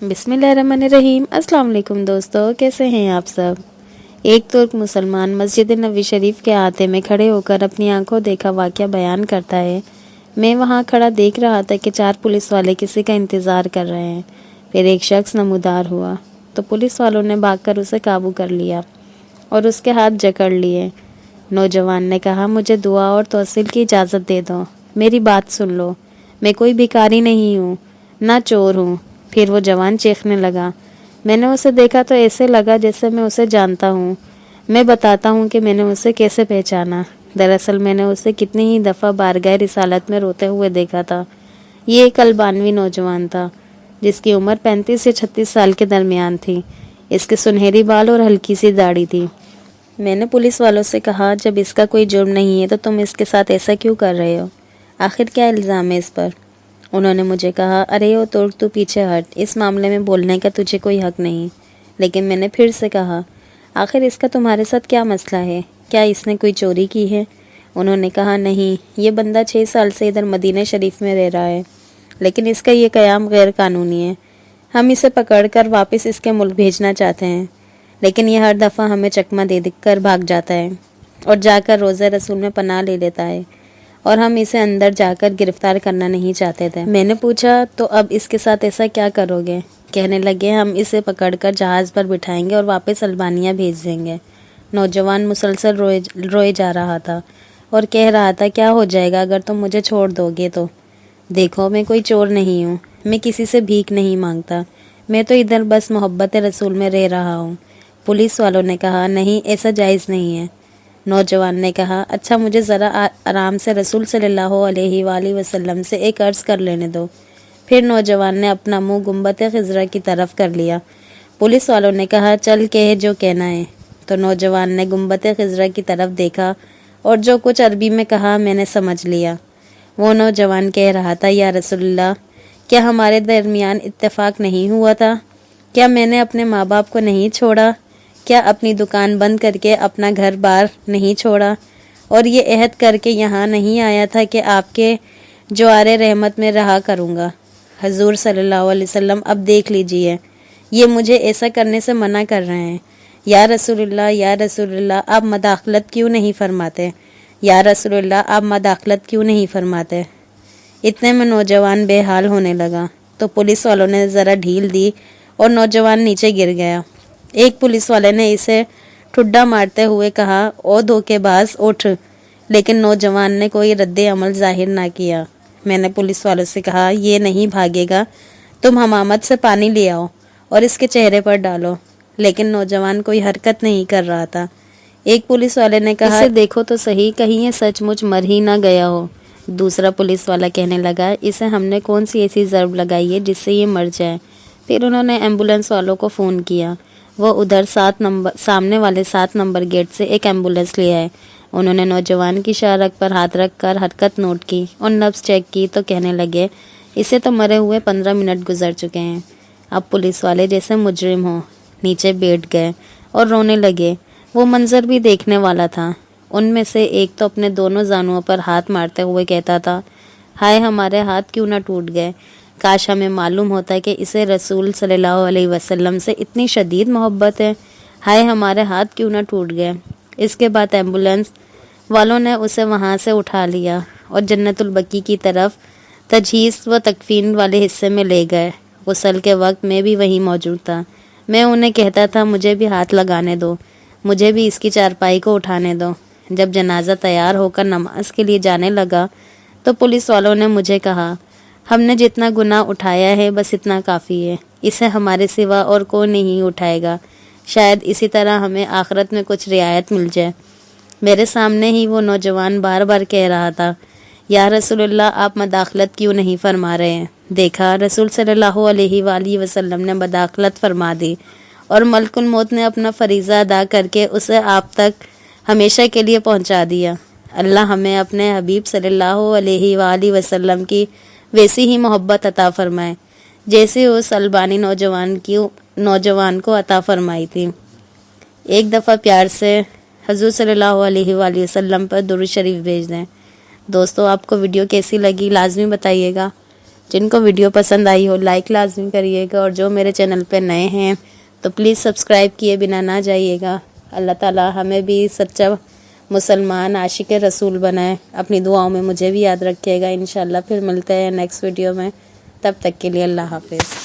बिस्मिल्लाहिर्रहमानिर्रहीम। अस्सलाम वालेकुम दोस्तों, कैसे हैं आप सब। एक तुर्क मुसलमान मस्जिद नबी शरीफ के अहाते में खड़े होकर अपनी आंखों देखा वाक़या बयान करता है। मैं वहां खड़ा देख रहा था कि 4 पुलिस वाले किसी का इंतज़ार कर रहे हैं। फिर एक शख्स नमूदार हुआ तो पुलिस वालों ने भागकर उसे काबू कर लिया और उसके हाथ जकड़ लिए। नौजवान ने कहा, मुझे दुआ और तौसील की इजाज़त दे दो, मेरी बात सुन लो, मैं कोई भिखारी नहीं हूँ, ना चोर हूँ। फिर वो जवान चीखने लगा। मैंने उसे देखा तो ऐसे लगा जैसे मैं उसे जानता हूँ। मैं बताता हूँ कि मैंने उसे कैसे पहचाना। दरअसल मैंने उसे कितनी ही दफ़ा बारगाह रिसालत में रोते हुए देखा था। ये एक अल्बानवी नौजवान था जिसकी उम्र 35 से 36 साल के दरमियान थी। इसके सुनहरी बाल और हल्की सी दाढ़ी थी। मैंने पुलिस वालों से कहा, जब इसका कोई जुर्म नहीं है तो तुम इसके साथ ऐसा क्यों कर रहे हो, आखिर क्या इल्ज़ाम है इस पर। उन्होंने मुझे कहा, अरे ओ तुर्क, तू पीछे हट, इस मामले में बोलने का तुझे कोई हक नहीं। लेकिन मैंने फिर से कहा, आखिर इसका तुम्हारे साथ क्या मसला है, क्या इसने कोई चोरी की है। उन्होंने कहा, नहीं, ये बंदा 6 साल से इधर मदीना शरीफ में रह रहा है, लेकिन इसका ये क़याम गैर कानूनी है। हम इसे पकड़कर वापस इसके मुल्क भेजना चाहते हैं, लेकिन यह हर दफ़ा हमें चकमा दे कर भाग जाता है और जाकर रोज़े रसूल में पनाह ले लेता है, और हम इसे अंदर जाकर गिरफ्तार करना नहीं चाहते थे। मैंने पूछा, तो अब इसके साथ ऐसा क्या करोगे। कहने लगे, हम इसे पकड़कर जहाज़ पर बिठाएंगे और वापस अल्बानिया भेज देंगे। नौजवान मुसलसल रोए जा रहा था और कह रहा था, क्या हो जाएगा अगर तुम मुझे छोड़ दोगे तो। देखो, मैं कोई चोर नहीं हूँ, मैं किसी से भीख नहीं मांगता, मैं तो इधर बस मोहब्बत रसूल में रह रहा हूँ। पुलिस वालों ने कहा, नहीं, ऐसा जायज़ नहीं है। नौजवान ने कहा, अच्छा, मुझे ज़रा आराम से रसूल सल्लल्लाहु अलैहि वसल्लम से एक अर्ज़ कर लेने दो। फिर नौजवान ने अपना मुंह गुंबद खिज़रा की तरफ कर लिया। पुलिस वालों ने कहा, चल कह जो कहना है। तो नौजवान ने गुंबद खिज़रा की तरफ देखा और जो कुछ अरबी में कहा मैंने समझ लिया। वो नौजवान कह रहा था, या रसूलल्लाह, क्या हमारे दरमियान इत्तेफाक नहीं हुआ था, क्या मैंने अपने माँ बाप को नहीं छोड़ा, क्या अपनी दुकान बंद करके अपना घर बार नहीं छोड़ा, और ये अहद करके यहाँ नहीं आया था कि आपके जवारे रहमत में रहा करूँगा। हजूर सल्लल्लाहु अलैहि वसल्लम, अब देख लीजिए, ये मुझे ऐसा करने से मना कर रहे हैं। या रसूलुल्लाह, या रसूलुल्लाह, आप मदाखलत क्यों नहीं फरमाते, या रसूलुल्लाह, आप मदाखलत क्यों नहीं फरमाते। इतने में नौजवान बेहाल होने लगा तो पुलिस वालों ने ज़रा ढील दी और नौजवान नीचे गिर गया। एक पुलिस वाले ने इसे ठुड्डा मारते हुए कहा, ओ धोखेबाज, उठ। लेकिन नौजवान ने कोई रद्दे अमल जाहिर ना किया। मैंने पुलिस वालों से कहा, ये नहीं भागेगा, तुम हमामत से पानी ले आओ और इसके चेहरे पर डालो। लेकिन नौजवान कोई हरकत नहीं कर रहा था। एक पुलिस वाले ने कहा, इसे देखो तो सही, कहीं ये सचमुच मर ही ना गया हो। दूसरा पुलिस वाला कहने लगा, इसे हमने कौन सी ऐसी ज़रब लगाई है जिससे ये मर जाए। फिर उन्होंने एम्बुलेंस वालों को फ़ोन किया। वो उधर सामने वाले 7 नंबर गेट से एक एम्बुलेंस ले आए। उन्होंने नौजवान की शाहरग पर हाथ रख कर हरकत नोट की और नब्ज़ चेक की तो कहने लगे, इसे तो मरे हुए 15 मिनट गुजर चुके हैं। अब पुलिस वाले जैसे मुजरिम हो नीचे बैठ गए और रोने लगे। वो मंजर भी देखने वाला था। उनमें से एक तो अपने दोनों जानुओं पर हाथ मारते हुए कहता था, हाय, हमारे हाथ क्यों ना टूट गए, काश हमें मालूम होता कि इसे रसूल सल्लल्लाहु अलैहि वसल्लम से इतनी शदीद मोहब्बत है, हाय, हमारे हाथ क्यों ना टूट गए। इसके बाद एम्बुलेंस वालों ने उसे वहाँ से उठा लिया और जन्नतुल बकी की तरफ तजहीज़ व तकफीन वाले हिस्से में ले गए। गुस्ल के वक्त मैं भी वहीं मौजूद था। मैं उन्हें कहता था, मुझे भी हाथ लगाने दो, मुझे भी इसकी चारपाई को उठाने दो। जब जनाजा तैयार होकर नमाज के लिए जाने लगा तो पुलिस वालों ने मुझे कहा, हमने जितना गुनाह उठाया है बस इतना काफ़ी है, इसे हमारे सिवा और कोई नहीं उठाएगा। शायद इसी तरह हमें आखिरत में कुछ रियायत मिल जाए। मेरे सामने ही वो नौजवान बार बार कह रहा था, या रसूलुल्लाह, आप मदाखलत क्यों नहीं फरमा रहे हैं। देखा, रसूल सल्लल्लाहु अलैहि वसल्लम ने मदाखलत फरमा दी और मलकुल मौत ने अपना फरीज़ा अदा करके उसे आप तक हमेशा के लिए पहुंचा दिया। अल्लाह हमें अपने हबीब सल्लल्लाहु अलैहि वसल्लम की वैसी ही मोहब्बत अता फरमाए जैसे उस अल्बानी नौजवान को अता फरमाई थी। एक दफ़ा प्यार से हजूर सल्लल्लाहु अलैहि वसल्लम पर दुरूद शरीफ भेज दें। दोस्तों, आपको वीडियो कैसी लगी लाजमी बताइएगा। جن کو ویڈیو پسند آئی ہو لائک لازمی کریے گا، اور جو میرے چینل پہ نئے ہیں تو پلیز سبسکرائب کیے بنا نہ جائیے گا۔ اللہ تعالیٰ ہمیں بھی سچا مسلمان عاشق رسول بنائے، اپنی دعاؤں میں مجھے بھی یاد رکھیے گا۔ انشاءاللہ پھر ملتے ہیں نیکسٹ ویڈیو میں، تب تک کے لیے اللہ حافظ۔